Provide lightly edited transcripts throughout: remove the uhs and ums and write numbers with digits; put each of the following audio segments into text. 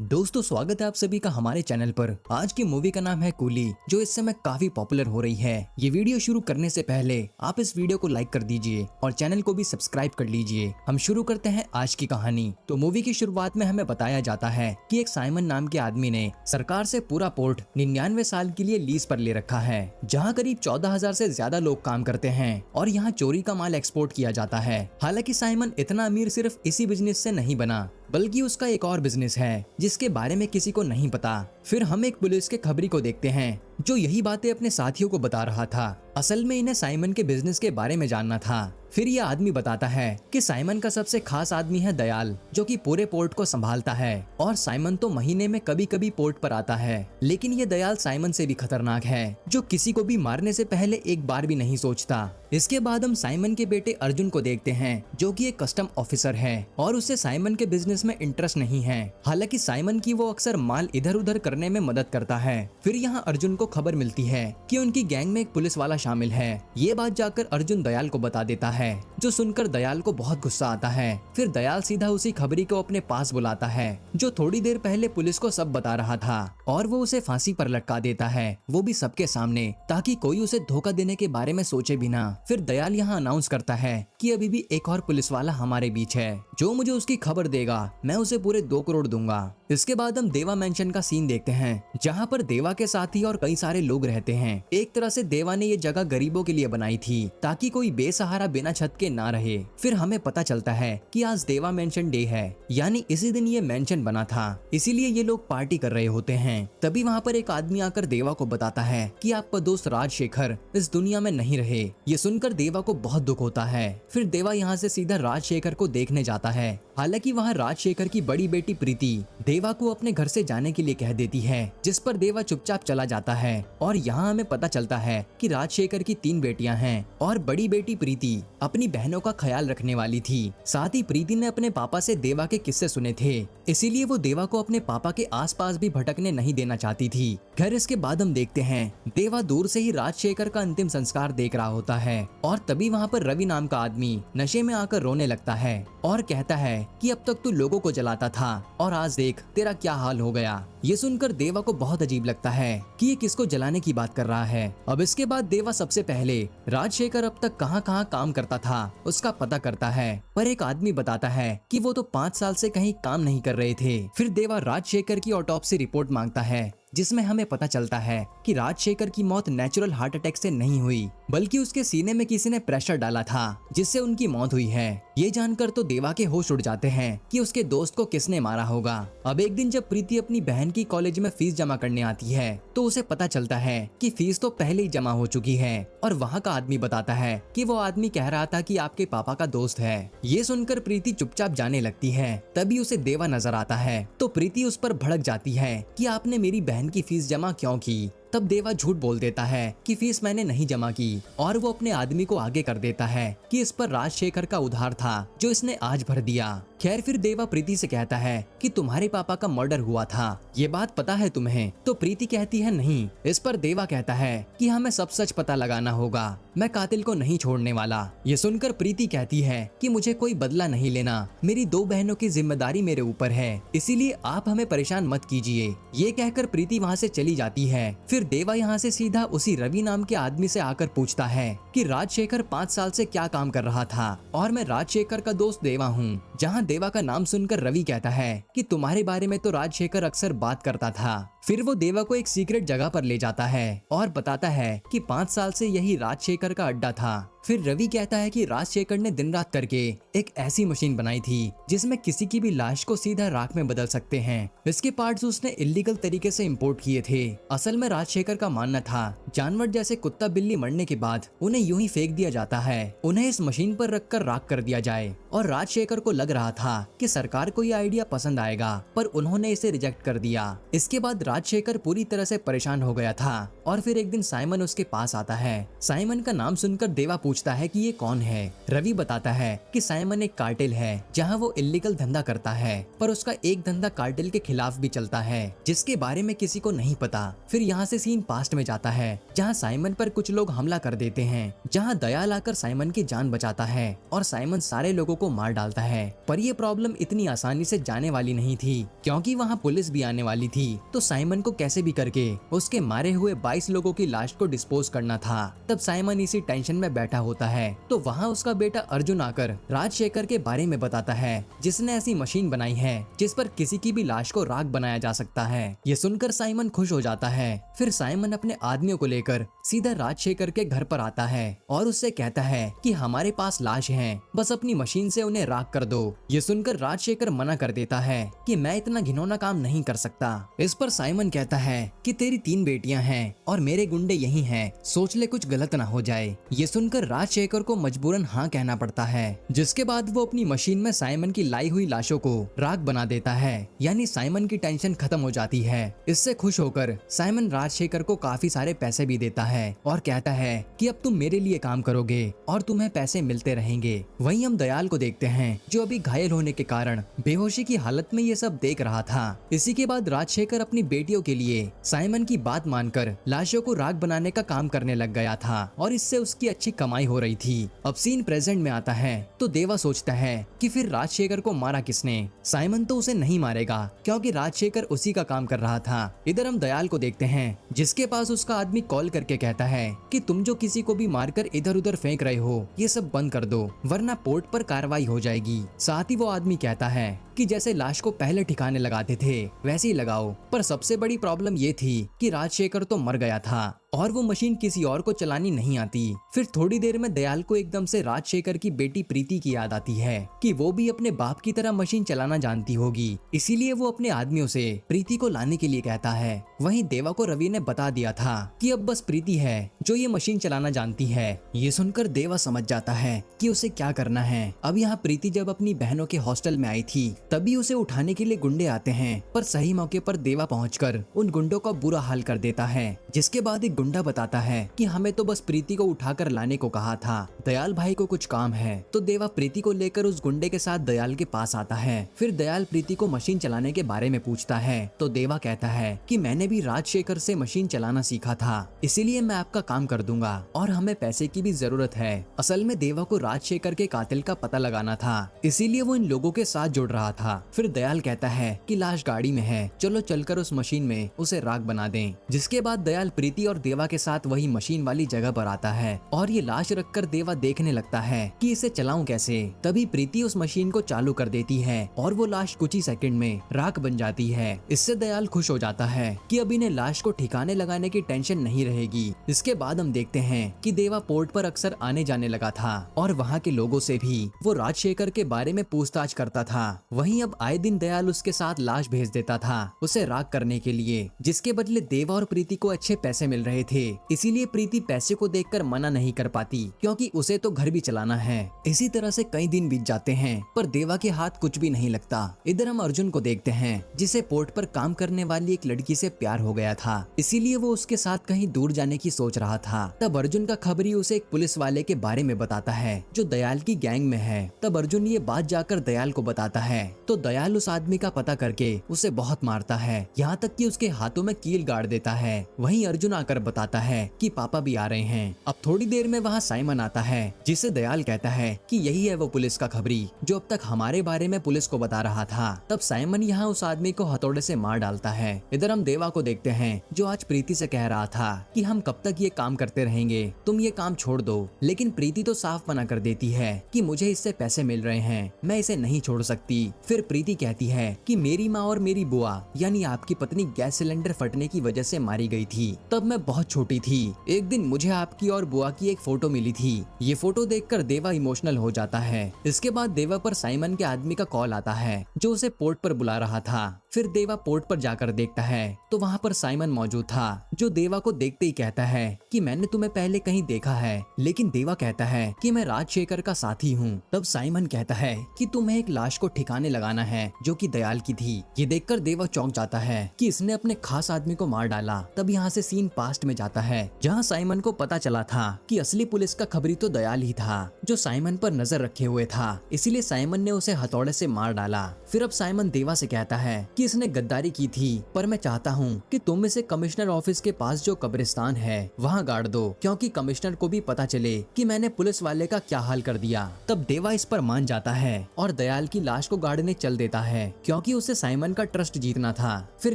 दोस्तों स्वागत है आप सभी का हमारे चैनल पर। आज की मूवी का नाम है कूली, जो इस समय काफी पॉपुलर हो रही है। ये वीडियो शुरू करने से पहले आप इस वीडियो को लाइक कर दीजिए और चैनल को भी सब्सक्राइब कर लीजिए। हम शुरू करते हैं आज की कहानी। तो मूवी की शुरुआत में हमें बताया जाता है कि एक साइमन नाम के आदमी ने सरकार से पूरा पोर्ट 99 साल के लिए लीज पर ले रखा है, जहाँ करीब 14,000 से ज्यादा लोग काम करते हैं और यहाँ चोरी का माल एक्सपोर्ट किया जाता है। हालांकि साइमन इतना अमीर सिर्फ इसी बिजनेस से नहीं बना, बल्कि उसका एक और बिजनेस है जिसके बारे में किसी को नहीं पता। फिर हम एक पुलिस के खबरी को देखते हैं जो यही बातें अपने साथियों को बता रहा था। असल में इन्हें साइमन के बिजनेस के बारे में जानना था। फिर यह आदमी बताता है कि साइमन का सबसे खास आदमी है दयाल, जो कि पूरे पोर्ट को संभालता है। और साइमन तो महीने में कभी कभी पोर्ट पर आता है, लेकिन ये दयाल साइमन से भी खतरनाक है, जो किसी को भी मारने से पहले एक बार भी नहीं सोचता। इसके बाद हम साइमन के बेटे अर्जुन को देखते हैं, जो कि एक कस्टम ऑफिसर है और उसे साइमन के बिजनेस में इंटरेस्ट नहीं है। हालांकि साइमन की वो अक्सर माल इधर उधर करने में मदद करता है। फिर यहाँ अर्जुन को खबर मिलती है कि उनकी गैंग में एक पुलिस वाला शामिल है। ये बात जाकर अर्जुन दयाल को बता देता है, जो सुनकर दयाल को बहुत गुस्सा आता है। फिर दयाल सीधा उसी खबरी को अपने पास बुलाता है, जो थोड़ी देर पहले पुलिस को सब बता रहा था, और वो उसे फांसी पर लटका देता है, वो भी सबके सामने, ताकि कोई उसे धोखा देने के बारे में सोचे भी ना। फिर दयाल यहाँ अनाउंस करता है कि अभी भी एक और पुलिस वाला हमारे बीच है, जो मुझे उसकी खबर देगा मैं उसे पूरे 2 करोड़ दूंगा। इसके बाद हम देवा मेंशन का सीन देखते हैं, जहाँ पर देवा के साथी और कई सारे लोग रहते हैं। एक तरह से देवा ने ये जगह गरीबों के लिए बनाई थी, ताकि कोई बेसहारा बिना छत के ना रहे। फिर हमें पता चलता है कि आज देवा मेंशन डे है, यानी इसी दिन ये मेंशन बना था, इसीलिए ये लोग पार्टी कर रहे होते हैं। तभी वहाँ पर एक आदमी आकर देवा को बताता है कि आपका दोस्त राजशेखर इस दुनिया में नहीं रहे। ये सुनकर देवा को बहुत दुख होता है। फिर देवा यहाँ से सीधा राजशेखर को देखने जाता है। हालांकि वहाँ राजशेखर की बड़ी बेटी प्रीति देवा को अपने घर से जाने के लिए कह देती है, जिस पर देवा चुपचाप चला जाता है। और यहाँ हमें पता चलता है कि राजशेखर की 3 बेटियां हैं और बड़ी बेटी प्रीति अपनी बहनों का ख्याल रखने वाली थी। साथ ही प्रीति ने अपने पापा से देवा के किस्से सुने थे, इसीलिए वो देवा को अपने पापा के आसपास भी भटकने नहीं देना चाहती थी। खैर इसके बाद हम देखते हैं देवा दूर से ही राजशेखर का अंतिम संस्कार देख रहा होता है, और तभी वहाँ पर रवि नाम का आदमी नशे में आकर रोने लगता है और कहता है कि अब तक तू लोगों को जलाता था और आज देख तेरा क्या हाल हो गया। ये सुनकर देवा को बहुत अजीब लगता है कि ये किसको जलाने की बात कर रहा है। अब इसके बाद देवा सबसे पहले राजशेखर अब तक कहाँ कहाँ काम करता था उसका पता करता है, पर एक आदमी बताता है कि वो तो 5 साल से कहीं काम नहीं कर रहे थे। फिर देवा राजशेखर की ऑटोप्सी रिपोर्ट मांगता है, जिसमें हमें पता चलता है कि राजशेखर की मौत नेचुरल हार्ट अटैक से नहीं हुई, बल्कि उसके सीने में किसी ने प्रेशर डाला था, जिससे उनकी मौत हुई है। ये जानकर तो देवा के होश उड़ जाते हैं कि उसके दोस्त को किसने मारा होगा। अब एक दिन जब प्रीति अपनी बहन की कॉलेज में फीस जमा करने आती है, तो उसे पता चलता है कि फीस तो पहले ही जमा हो चुकी है, और वहाँ का आदमी बताता है कि वो आदमी कह रहा था कि आपके पापा का दोस्त है। ये सुनकर प्रीति चुपचाप जाने लगती है। तभी उसे देवा नजर आता है, तो प्रीति उस पर भड़क जाती है कि आपने मेरी बहन की फीस जमा क्यों की। तब देवा झूठ बोल देता है कि फीस मैंने नहीं जमा की, और वो अपने आदमी को आगे कर देता है कि इस पर राजशेखर का उधार था, जो इसने आज भर दिया। खैर फिर देवा प्रीति से कहता है कि तुम्हारे पापा का मर्डर हुआ था, ये बात पता है तुम्हें? तो प्रीति कहती है नहीं। इस पर देवा कहता है कि हमें सब सच पता लगाना होगा, मैं कातिल को नहीं छोड़ने वाला। ये सुनकर प्रीति कहती है कि मुझे कोई बदला नहीं लेना, मेरी 2 बहनों की जिम्मेदारी मेरे ऊपर है, इसीलिए आप हमें परेशान मत कीजिए। ये कहकर प्रीति वहाँ से चली जाती है। फिर देवा यहाँ से सीधा उसी रवि नाम के आदमी से आकर पूछता है कि राजशेखर 5 साल से क्या काम कर रहा था, और मैं राजशेखर का दोस्त देवा हूँ। जहाँ देवा का नाम सुनकर रवि कहता है कि तुम्हारे बारे में तो राजशेखर अक्सर बात करता था। फिर वो देवा को एक सीक्रेट जगह पर ले जाता है और बताता है कि 5 साल से यही राजशेखर का अड्डा था। फिर रवि कहता है कि राजशेखर ने दिन रात करके एक ऐसी मशीन बनाई थी जिसमें किसी की भी लाश को सीधा राख में बदल सकते हैं। इसके पार्ट्स उसने इलीगल तरीके से इंपोर्ट किए थे। असल में राजशेखर का मानना था जानवर जैसे कुत्ता बिल्ली मरने के बाद उन्हें यूं ही फेंक दिया जाता है, उन्हें इस मशीन पर रखकर राख कर दिया जाए। और राजशेखर को लग रहा था कि सरकार को यह आइडिया पसंद आएगा, पर उन्होंने इसे रिजेक्ट कर दिया। इसके बाद राजशेखर पूरी तरह से परेशान हो गया था और फिर एक दिन साइमन उसके पास आता है। साइमन का नाम सुनकर देवा पूछता है कि ये कौन है। रवि बताता है कि साइमन एक कार्टेल है जहाँ वो इल्लीगल धंधा करता है, पर उसका एक धंधा कार्टेल के खिलाफ भी चलता है जिसके बारे में किसी को नहीं पता। फिर यहाँ से सीन पास्ट में जाता है जहाँ साइमन पर कुछ लोग हमला कर देते हैं, जहाँ दयाल आकर साइमन की जान बचाता है और साइमन सारे लोगों को मार डालता है। पर ये प्रॉब्लम इतनी आसानी से जाने वाली नहीं थी क्योंकि वहाँ पुलिस भी आने वाली थी, तो साइमन को कैसे भी करके उसके मारे हुए 22 लोगों की लाश को डिस्पोज करना था। तब साइमन इसी टेंशन में बैठा होता है तो वहाँ उसका बेटा अर्जुन आकर राजशेखर के बारे में बताता है जिसने ऐसी मशीन बनाई है जिस पर किसी की भी लाश को राख बनाया जा सकता है। ये सुनकर साइमन खुश हो जाता है। फिर साइमन अपने आदमियों को लेकर सीधा राजशेखर के घर पर आता है और उससे कहता है कि हमारे पास लाश हैं, बस अपनी मशीन से उन्हें राख कर दो। ये सुनकर राजशेखर मना कर देता है कि मैं इतना घिनौना काम नहीं कर सकता। इस पर साइमन कहता है कि तेरी 3 बेटियां हैं और मेरे गुंडे यही हैं, सोच ले कुछ गलत ना हो जाए। ये सुनकर राजशेखर को मजबूरन हाँ कहना पड़ता है, जिसके बाद वो अपनी मशीन में साइमन की लाई हुई लाशों को राख बना देता है। यानी साइमन की टेंशन खत्म हो जाती है। इससे खुश होकर साइमन राजशेखर को काफी सारे पैसे भी देता है और कहता है कि अब तुम मेरे लिए काम करोगे और तुम्हें पैसे मिलते रहेंगे। वहीं हम दयाल को देखते हैं जो अभी घायल होने के कारण बेहोशी की हालत में ये सब देख रहा था। इसी के बाद राजशेखर अपनी बेटियों के लिए साइमन की बात मानकर लाशों को राख बनाने का काम करने लग गया था और इससे उसकी अच्छी कमाई हो रही थी। अब सीन प्रेजेंट में आता है तो देवा सोचता है कि फिर राजशेखर को मारा किसने। साइमन तो उसे नहीं मारेगा क्योंकि राजशेखर उसी का काम कर रहा था। इधर हम दयाल को देखते हैं जिसके पास उसका आदमी कॉल करके कहता है कि तुम जो किसी को भी मारकर इधर उधर फेंक रहे हो ये सब बंद कर दो वरना पोर्ट पर कार्रवाई हो जाएगी। साथ ही वो आदमी कहता है कि जैसे लाश को पहले ठिकाने लगाते थे वैसे ही लगाओ। पर सबसे बड़ी प्रॉब्लम ये थी कि राजशेखर तो मर गया था और वो मशीन किसी और को चलानी नहीं आती। फिर थोड़ी देर में दयाल को एकदम से राजशेखर की बेटी प्रीति की याद आती है कि वो भी अपने बाप की तरह मशीन चलाना जानती होगी, इसीलिए वो अपने आदमियों से प्रीति को लाने के लिए कहता है। वहीं देवा को रवि ने बता दिया था कि अब बस प्रीति है जो ये मशीन चलाना जानती है। ये सुनकर देवा समझ जाता है कि उसे क्या करना है। अब यहाँ प्रीति जब अपनी बहनों के हॉस्टल में आई थी तभी उसे उठाने के लिए गुंडे आते हैं, पर सही मौके पर देवा पहुंचकर उन गुंडों का बुरा हाल कर देता है। जिसके बाद एक गुंडा बताता है कि हमें तो बस प्रीति को उठाकर लाने को कहा था, दयाल भाई को कुछ काम है। तो देवा प्रीति को लेकर उस गुंडे के साथ दयाल के पास आता है। फिर दयाल प्रीति को मशीन चलाने के बारे में पूछता है तो देवा कहता है कि मैंने भी राजशेखर से मशीन चलाना सीखा था, इसीलिए मैं आपका काम कर दूंगा और हमें पैसे की भी जरूरत है। असल में देवा को राजशेखर के कातिल का पता लगाना था, इसीलिए वो इन लोगों के साथ जुड़ रहा था। फिर दयाल कहता है कि लाश गाड़ी में है, चलो चलकर उस मशीन में उसे राख बना दें। जिसके बाद दयाल प्रीति और देवा के साथ वही मशीन वाली जगह पर आता है और ये लाश रखकर देवा देखने लगता है कि इसे चलाऊं कैसे। तभी प्रीति उस मशीन को चालू कर देती है और वो लाश कुछ ही सेकंड में राख बन जाती है। इससे दयाल खुश हो जाता है कि अब इन्हें लाश को ठिकाने लगाने की टेंशन नहीं रहेगी। इसके बाद हम देखते हैं कि देवा पोर्ट पर अक्सर आने जाने लगा था और वहाँ के लोगों से भी वो राजशेखर के बारे में पूछताछ करता था। वहीं अब आए दिन दयाल उसके साथ लाश भेज देता था उसे राख करने के लिए, जिसके बदले देवा और प्रीति को अच्छे पैसे मिल रहे थे। इसीलिए प्रीति पैसे को देखकर मना नहीं कर पाती क्योंकि उसे तो घर भी चलाना है। इसी तरह से कई दिन बीत जाते हैं पर देवा के हाथ कुछ भी नहीं लगता। इधर हम अर्जुन को देखते हैं जिसे पोर्ट पर काम करने वाली एक लड़की से प्यार हो गया था, इसीलिए वो उसके साथ कहीं दूर जाने की सोच रहा था। तब अर्जुन का खबरी उसे एक पुलिस वाले के बारे में बताता है जो दयाल की गैंग में है। तब अर्जुन ये बात जाकर दयाल को बताता है तो दयाल उस आदमी का पता करके उसे बहुत मारता है, यहाँ तक कि उसके हाथों में कील गाड़ देता है। वहीं अर्जुन आकर बताता है कि पापा भी आ रहे हैं। अब थोड़ी देर में वहाँ साइमन आता है जिसे दयाल कहता है कि यही है वो पुलिस का खबरी जो अब तक हमारे बारे में पुलिस को बता रहा था। तब साइमन यहाँ उस आदमी को हथौड़े से मार डालता है। इधर हम देवा को देखते हैं जो आज प्रीति से कह रहा था कि हम कब तक ये काम करते रहेंगे, तुम ये काम छोड़ दो। लेकिन प्रीति तो साफ मना कर देती है कि मुझे इससे पैसे मिल रहे हैं, मैं इसे नहीं छोड़ सकती। फिर प्रीति कहती है कि मेरी माँ और मेरी बुआ यानी आपकी पत्नी गैस सिलेंडर फटने की वजह से मारी गई थी, तब मैं बहुत छोटी थी। एक दिन मुझे आपकी और बुआ की एक फोटो मिली थी। ये फोटो देखकर देवा इमोशनल हो जाता है। इसके बाद देवा पर साइमन के आदमी का कॉल आता है जो उसे पोर्ट पर बुला रहा था फिर देवा पोर्ट पर जाकर देखता है तो वहाँ पर साइमन मौजूद था, जो देवा को देखते ही कहता है कि मैंने तुम्हें पहले कहीं देखा है। लेकिन देवा कहता है कि मैं राजशेखर का साथी हूँ। तब साइमन कहता है कि तुम्हें एक लाश को ठिकाने लगाना है जो कि दयाल की थी। ये देखकर देवा चौंक जाता है कि इसने अपने खास आदमी को मार डाला। तब यहाँ से सीन पास्ट में जाता है, जहाँ साइमन को पता चला था कि असली पुलिस का खबरी तो दयाल ही था, जो साइमन पर नजर रखे हुए था। इसीलिए साइमन ने उसे हथौड़े से मार डाला। फिर अब साइमन देवा से कहता है कि इसने गद्दारी की थी, पर मैं चाहता हूँ कि तुम इसे कमिश्नर ऑफिस के पास जो कब्रिस्तान है वहाँ गाड़ दो, क्योंकि कमिश्नर को भी पता चले कि मैंने पुलिस वाले का क्या हाल कर दिया। तब देवा इस पर मान जाता है और दयाल की लाश को गाड़ने चल देता है, क्योंकि उसे साइमन का ट्रस्ट जीतना था। फिर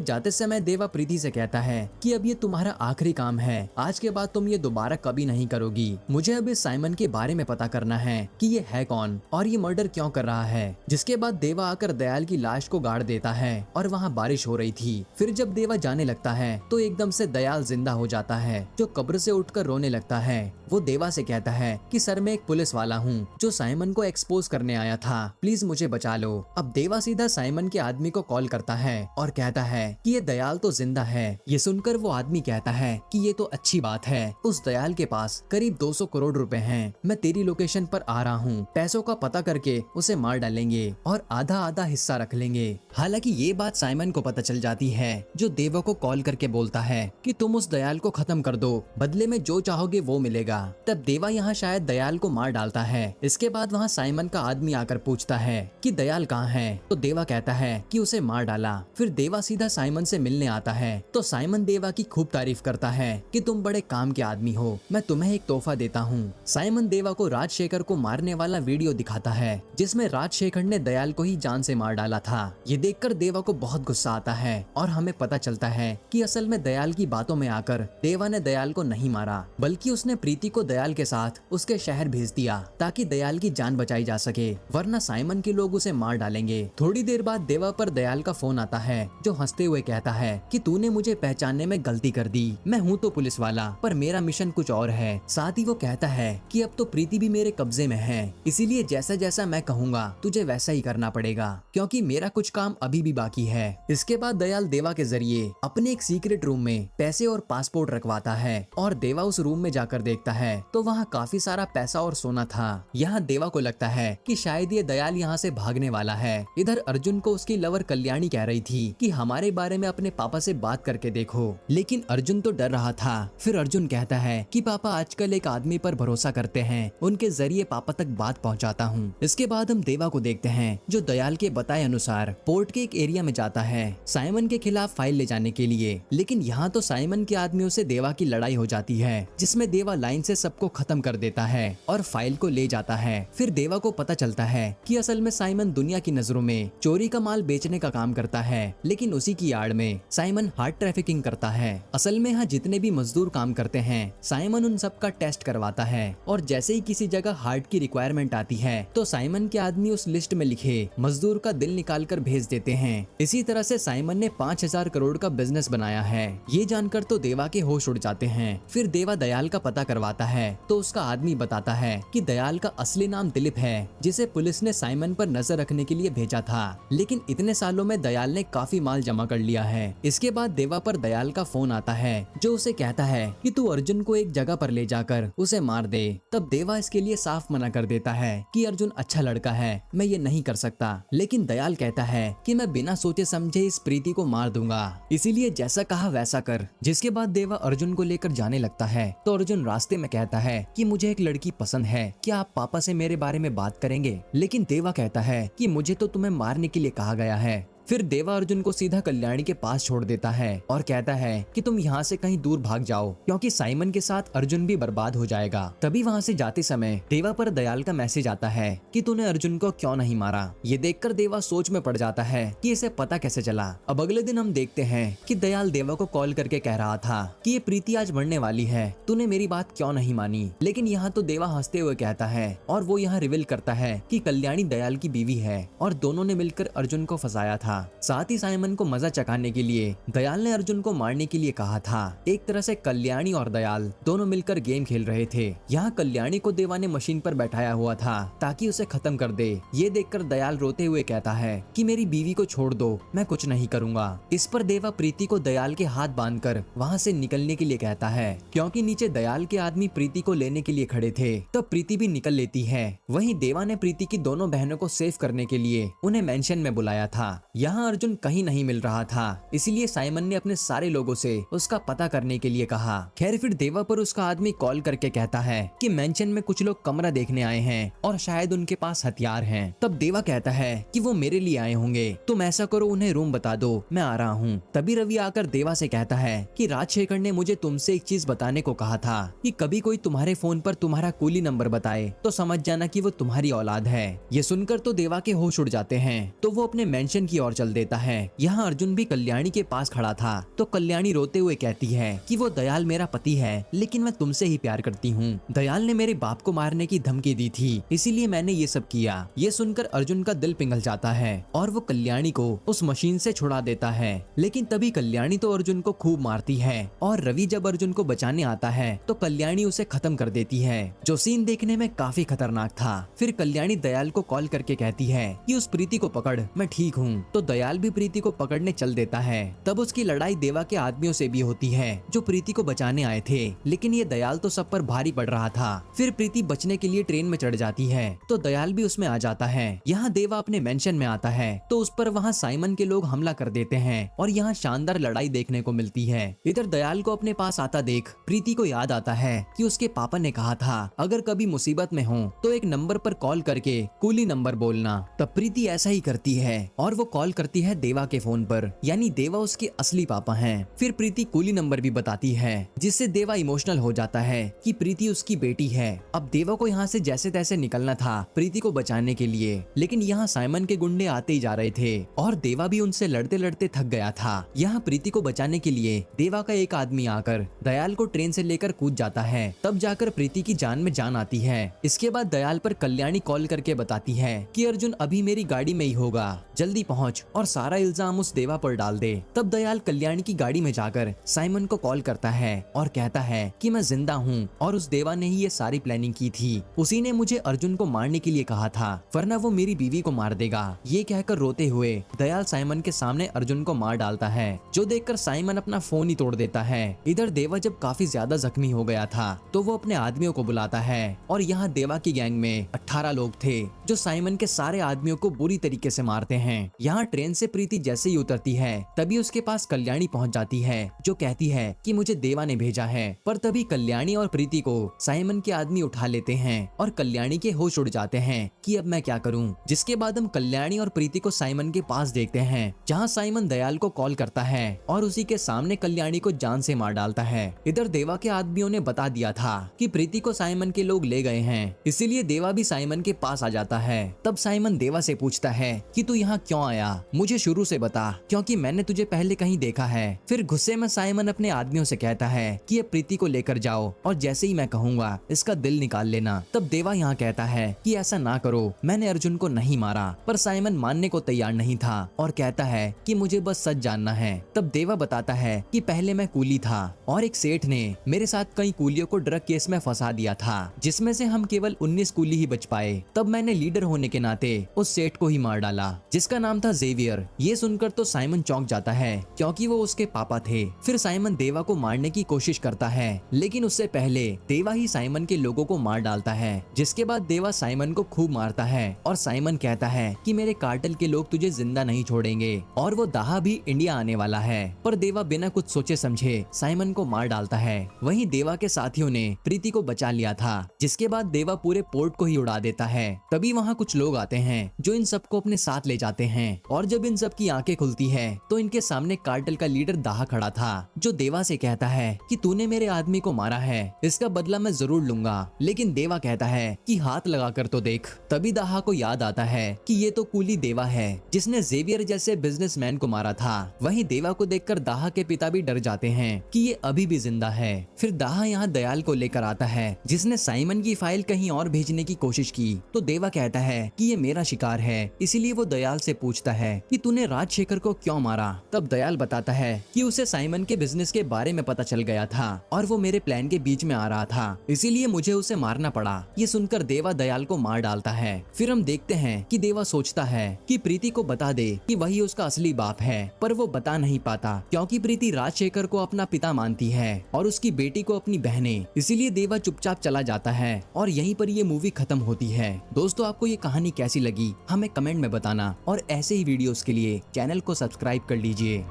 जाते समय देवा प्रीति से कहता है कि अब ये तुम्हारा आखिरी काम है, आज के बाद तुम ये दोबारा कभी नहीं करोगी। मुझे अब इस साइमन के बारे में पता करना है कि ये है कौन और ये मर्डर क्यों कर रहा है। जिसके बाद देवा आकर दयाल की लाश को गाड़ देता है और वहाँ बारिश हो रही थी। फिर जब देवा जाने लगता है तो एकदम से दयाल जिंदा हो जाता है, जो कब्र से उठकर रोने लगता है। वो देवा से कहता है कि सर मैं एक पुलिस वाला हूँ जो साइमन को एक्सपोज करने आया था, प्लीज मुझे बचा लो। अब देवा सीधा साइमन के आदमी को कॉल करता है और कहता है कि ये दयाल तो जिंदा है। ये सुनकर वो आदमी कहता है कि ये तो अच्छी बात है, उस दयाल के पास करीब 200 करोड़ रुपए हैं। मैं तेरी लोकेशन पर आ रहा हूँ, पैसों का पता करके उसे मार डालेंगे और आधा आधा हिस्सा रख लेंगे। हालांकि ये बात साइमन को पता चल जाती है, जो देवा को कॉल करके बोलता है कि तुम उस दयाल को खत्म कर दो, बदले में जो चाहोगे वो मिलेगा। तब देवा यहाँ शायद दयाल को मार डालता है। इसके बाद वहाँ साइमन का आदमी आकर पूछता है कि दयाल कहाँ है, तो देवा कहता है कि उसे मार डाला। फिर देवा सीधा साइमन से मिलने आता है, तो साइमन देवा की खूब तारीफ करता है कि तुम बड़े काम के आदमी हो, मैं तुम्हें एक तोहफा देता हूँ। साइमन देवा को राजशेखर को मारने वाला वीडियो दिखाता है, जिसमें राजशेखर ने दयाल को ही जान से मार डाला था। ये देखकर देवा को बहुत गुस्सा आता है और हमें पता चलता है कि असल में दयाल की बातों में आकर देवा ने दयाल को नहीं मारा, बल्कि उसने प्रीति को दयाल के साथ उसके शहर भेज दिया ताकि दयाल की जान बचाई जा सके, वरना साइमन के लोग उसे मार डालेंगे। थोड़ी देर बाद देवा पर दयाल का फोन आता है, जो हंसते हुए कहता है कि तूने मुझे पहचानने में गलती कर दी, मैं हूँ तो पुलिस वाला, पर मेरा मिशन कुछ और है। साथ ही वो कहता है कि अब तो प्रीति भी मेरे कब्जे में है, इसीलिए जैसा जैसा मैं कहूँगा तुझे वैसा ही करना पड़ेगा, क्योंकि मेरा कुछ काम अभी भी बाकी है। इसके बाद दयाल देवा के जरिए अपने एक सीक्रेट रूम में पैसे और पासपोर्ट रखवाता है और देवा उस रूम में जाकर देखता है तो वहाँ काफी सारा पैसा और सोना था। यहाँ देवा को लगता है कि शायद ये दयाल यहाँ से भागने वाला है। इधर अर्जुन को उसकी लवर कल्याणी कह रही थी कि हमारे बारे में अपने पापा से बात करके देखो, लेकिन अर्जुन तो डर रहा था। फिर अर्जुन कहता है कि पापा आजकल एक आदमी पर भरोसा करते हैं, उनके जरिए पापा तक बात पहुँचाता हूँ। इसके बाद हम देवा को देखते हैं, जो दयाल के बताए अनुसार पोर्ट के एक एरिया में जाता है साइमन के खिलाफ फाइल ले जाने के लिए। लेकिन यहाँ तो साइमन के आदमियों से देवा की लड़ाई हो जाती है, जिसमें देवा लाइन से सबको खत्म कर देता है और फाइल को ले जाता है। फिर देवा को पता चलता है कि असल में साइमन दुनिया की नजरों में चोरी का माल बेचने का काम करता है, लेकिन उसी की आड़ में साइमन हार्ट ट्रैफिकिंग करता है। असल में यहाँ जितने भी मजदूर काम करते हैं साइमन उन सब का टेस्ट करवाता है, और जैसे ही किसी जगह हार्ट की रिक्वायरमेंट आती है तो साइमन के आदमी उस लिस्ट में लिखे मजदूर का दिल निकाल कर भेज देते हैं। इसी तरह से साइमन ने 5000 करोड़ का बिजनेस बनाया है। ये जानकर तो देवा के होश उड़ जाते हैं। फिर देवा दयाल का पता करवाता है तो उसका आदमी बताता है कि दयाल का असली नाम दिलीप है, जिसे पुलिस ने साइमन पर नजर रखने के लिए भेजा था, लेकिन इतने सालों में दयाल ने काफी माल जमा कर लिया है। इसके बाद देवा पर दयाल का फोन आता है, जो उसे कहता है कि तू अर्जुन को एक जगह पर ले जाकर उसे मार दे। तब देवा इसके लिए साफ मना कर देता है कि अर्जुन अच्छा लड़का है, मैं ये नहीं कर सकता। लेकिन दयाल कहता है कि मैं बिना सोचे समझे इस प्रीति को मार दूंगा, इसीलिए जैसा कहा वैसा कर। जिसके बाद देवा अर्जुन को लेकर जाने लगता है तो अर्जुन रास्ते में कहता है कि मुझे एक लड़की पसंद है, क्या आप पापा से मेरे बारे में बात करेंगे? लेकिन देवा कहता है कि मुझे तो तुम्हें मारने के लिए कहा गया है। फिर देवा अर्जुन को सीधा कल्याणी के पास छोड़ देता है और कहता है कि तुम यहाँ से कहीं दूर भाग जाओ, क्योंकि साइमन के साथ अर्जुन भी बर्बाद हो जाएगा। तभी वहाँ से जाते समय देवा पर दयाल का मैसेज आता है कि तूने अर्जुन को क्यों नहीं मारा। ये देखकर देवा सोच में पड़ जाता है कि इसे पता कैसे चला। अब अगले दिन हम देखते हैं कि दयाल देवा को कॉल करके कह रहा था कि ये प्रीति आज मरने वाली है, तूने मेरी बात क्यों नहीं मानी। लेकिन यहाँ तो देवा हंसते हुए कहता है और वो यहाँ रिवील करता है कि कल्याणी दयाल की बीवी है और दोनों ने मिलकर अर्जुन को फंसाया था। साथ ही साइमन को मजा चखाने के लिए दयाल ने अर्जुन को मारने के लिए कहा था। एक तरह से कल्याणी और दयाल दोनों मिलकर गेम खेल रहे थे। यहाँ कल्याणी को देवा ने मशीन पर बैठाया हुआ था ताकि उसे खत्म कर दे। ये देखकर दयाल रोते हुए कहता है कि मेरी बीवी को छोड़ दो, मैं कुछ नहीं करूंगा। इस पर देवा प्रीति को दयाल के हाथ बांधकर वहाँ से निकलने के लिए कहता है। क्योंकि नीचे दयाल के आदमी प्रीति को लेने के लिए खड़े थे, तब प्रीति भी निकल लेती है। वहीं देवा ने प्रीति की दोनों बहनों को सेव करने के लिए उन्हें मेंशन में बुलाया था। यहाँ अर्जुन कहीं नहीं मिल रहा था, इसलिए साइमन ने अपने सारे लोगों से उसका पता करने के लिए कहा। खैर फिर देवा पर उसका आदमी कॉल करके कहता है कि मेंशन में कुछ लोग कमरा देखने आए हैं और शायद उनके पास हथियार हैं। तब देवा कहता है कि वो मेरे लिए आए होंगे, तुम ऐसा करो उन्हें रूम बता दो, मैं आ रहा हूँ। तभी रवि आकर देवा से कहता है कि राजशेखर ने मुझे तुमसे एक चीज बताने को कहा था कि कभी कोई तुम्हारे फोन पर तुम्हारा कूली नंबर बताए तो समझ जाना कि वो तुम्हारी औलाद है। ये सुनकर तो देवा के होश उड़ जाते हैं, तो वो अपने मेंशन की ओर चल देता है। यहाँ अर्जुन भी कल्याणी के पास खड़ा था, तो कल्याणी रोते हुए कहती है कि वो दयाल मेरा पति है, लेकिन मैं तुमसे ही प्यार करती हूँ। दयाल ने मेरे बाप को मारने की धमकी दी थी, इसीलिए मैंने ये सब किया। ये सुनकर अर्जुन का दिल पिघल जाता है और वो कल्याणी को उस मशीन से छुड़ा देता है। लेकिन तभी कल्याणी तो अर्जुन को खूब मारती है और रवि जब अर्जुन को बचाने आता है तो कल्याणी उसे खत्म कर देती है, जो सीन देखने में काफी खतरनाक था। फिर कल्याणी दयाल को कॉल करके कहती है कि उस प्रीति को पकड़, मैं ठीक हूँ। तो दयाल भी प्रीति को पकड़ने चल देता है। तब उसकी लड़ाई देवा के आदमियों से भी होती है जो प्रीति को बचाने आए थे, लेकिन ये दयाल तो सब पर भारी पड़ रहा था। फिर प्रीति बचने के लिए ट्रेन में चढ़ जाती है, तो दयाल भी उसमें आ जाता है। यहाँ देवा अपने मेंशन में आता है तो उस पर वहाँ साइमन के लोग हमला कर देते हैं और यहाँ शानदार लड़ाई देखने को मिलती है। इधर दयाल को अपने पास आता देख प्रीति को याद आता है कि उसके पापा ने कहा था अगर कभी मुसीबत में हो तो एक नंबर पर कॉल करके कूली नंबर बोलना। तब प्रीति ऐसा ही करती है और वो कॉल करती है देवा के फोन पर, यानी देवा उसके असली पापा हैं। फिर प्रीति कूली नंबर भी बताती है, जिससे देवा इमोशनल हो जाता है कि प्रीति उसकी बेटी है। अब देवा को यहाँ से जैसे तैसे निकलना था प्रीति को बचाने के लिए, लेकिन यहाँ साइमन के गुंडे आते ही जा रहे थे और देवा भी उनसे लड़ते लड़ते थक गया था। यहाँ प्रीति को बचाने के लिए देवा का एक आदमी आकर दयाल को ट्रेन से लेकर कूद जाता है। तब जाकर प्रीति की जान में जान आती है। इसके बाद दयाल पर कल्याणी कॉल करके बताती है कि अर्जुन अभी मेरी गाड़ी में ही होगा, जल्दी पहुंच और सारा इल्जाम उस देवा पर डाल दे। तब दयाल कल्याणी की गाड़ी में जाकर साइमन को कॉल करता है और कहता है कि मैं जिंदा हूँ और उस देवा ने ही ये सारी प्लानिंग की थी। उसी ने मुझे अर्जुन को मारने के लिए कहा था, वरना वो मेरी बीवी को मार देगा। ये कहकर रोते हुए दयाल साइमन के सामने अर्जुन को मार डालता है, जो देखकर साइमन अपना फोन ही तोड़ देता है। इधर देवा जब काफी ज्यादा जख्मी हो गया था तो वो अपने आदमियों को बुलाता है और यहाँ देवा की गैंग में 18 लोग थे जो साइमन के सारे आदमियों को बुरी तरीके से मारते हैं। यहाँ ट्रेन से प्रीति जैसे ही उतरती है तभी उसके पास कल्याणी पहुँच जाती है, जो कहती है कि मुझे देवा ने भेजा है। पर तभी कल्याणी और प्रीति को साइमन के आदमी उठा लेते हैं और कल्याणी के होश उड़ जाते हैं कि अब मैं क्या करूं। जिसके बाद हम कल्याणी और प्रीति को साइमन के पास देखते हैं, जहाँ साइमन दयाल को कॉल करता है और उसी के सामने कल्याणी को जान से मार डालता है। इधर देवा के आदमियों ने बता दिया था कि प्रीति को साइमन के लोग ले गए हैं, इसीलिए देवा भी साइमन के पास आ जाता है। तब साइमन देवा से पूछता है कि तू यहाँ क्यों आया, मुझे शुरू से बता, क्योंकि मैंने तुझे पहले कहीं देखा है। फिर गुस्से में साइमन अपने आदमियों से कहता है कि ये प्रीति को लेकर जाओ और जैसे ही मैं कहूँगा इसका दिल निकाल लेना। तब देवा यहाँ कहता है कि ऐसा ना करो, मैंने अर्जुन को नहीं मारा। पर साइमन मानने को तैयार नहीं था और कहता है कि मुझे बस सच जानना है। तब देवा बताता है कि पहले मैं कूली था और एक सेठ ने मेरे साथ कई कूलियों को ड्रग केस में फंसा दिया था, जिसमें से हम केवल 19 कूली ही बच पाए। तब मैंने लीडर होने के नाते उस सेठ को ही मार डाला, जिसका नाम था जेवियर। ये सुनकर तो साइमन चौंक जाता है, क्योंकि वो उसके पापा थे। फिर साइमन देवा को मारने की कोशिश करता है, लेकिन उससे पहले देवा ही साइमन के लोगों को मार डालता है। जिसके बाद देवा साइमन को खूब मारता है और साइमन कहता है कि मेरे कार्टेल के लोग तुझे जिंदा नहीं छोड़ेंगे और वो दाहा भी इंडिया आने वाला है। पर देवा बिना कुछ सोचे समझे साइमन को मार डालता है। वहीं देवा के साथियों ने प्रीति को बचा लिया था, जिसके बाद देवा पूरे पोर्ट को ही उड़ा देता है। तभी वहाँ कुछ लोग आते हैं जो इन सबको अपने साथ ले जाते हैं और जब इन सब की आंखें खुलती है तो इनके सामने कार्टेल का लीडर दाहा खड़ा था, जो देवा से कहता है कि तूने मेरे आदमी को मारा है, इसका बदला मैं जरूर लूंगा। लेकिन देवा कहता है कि हाथ लगा कर तो देख। तभी दाहा को याद आता है कि ये तो कूली देवा है जिसने जेवियर जैसे बिजनेसमैन को मारा था। वहीं देवा को देखकर दाहा के पिता भी डर जाते हैं कि ये अभी भी जिंदा है। फिर दाहा यहाँ दयाल को लेकर आता है, जिसने साइमन की फाइल कहीं और भेजने की कोशिश की। तो देवा कहता है कि ये मेरा शिकार है, इसीलिए वो दयाल से पूछता है कि तूने राजशेखर को क्यों मारा। तब दयाल बताता है कि उसे साइमन के बिजनेस के बारे में पता चल गया था और वो मेरे प्लान के बीच में आ रहा था, इसीलिए मुझे उसे मारना पड़ा। ये सुनकर देवा दयाल को मार डालता है। फिर हम देखते हैं कि देवा सोचता है कि प्रीति को बता दे कि वही उसका असली बाप है, पर वो बता नहीं पाता क्योंकि प्रीति राजशेखर को अपना पिता मानती है और उसकी बेटी को अपनी बहनें। इसीलिए देवा चुपचाप चला जाता है और यहीं पर ये मूवी खत्म होती है। दोस्तों, आपको ये कहानी कैसी लगी हमें कमेंट में बताना और ऐसे ही वीडियोस के लिए चैनल को सब्सक्राइब कर लीजिए।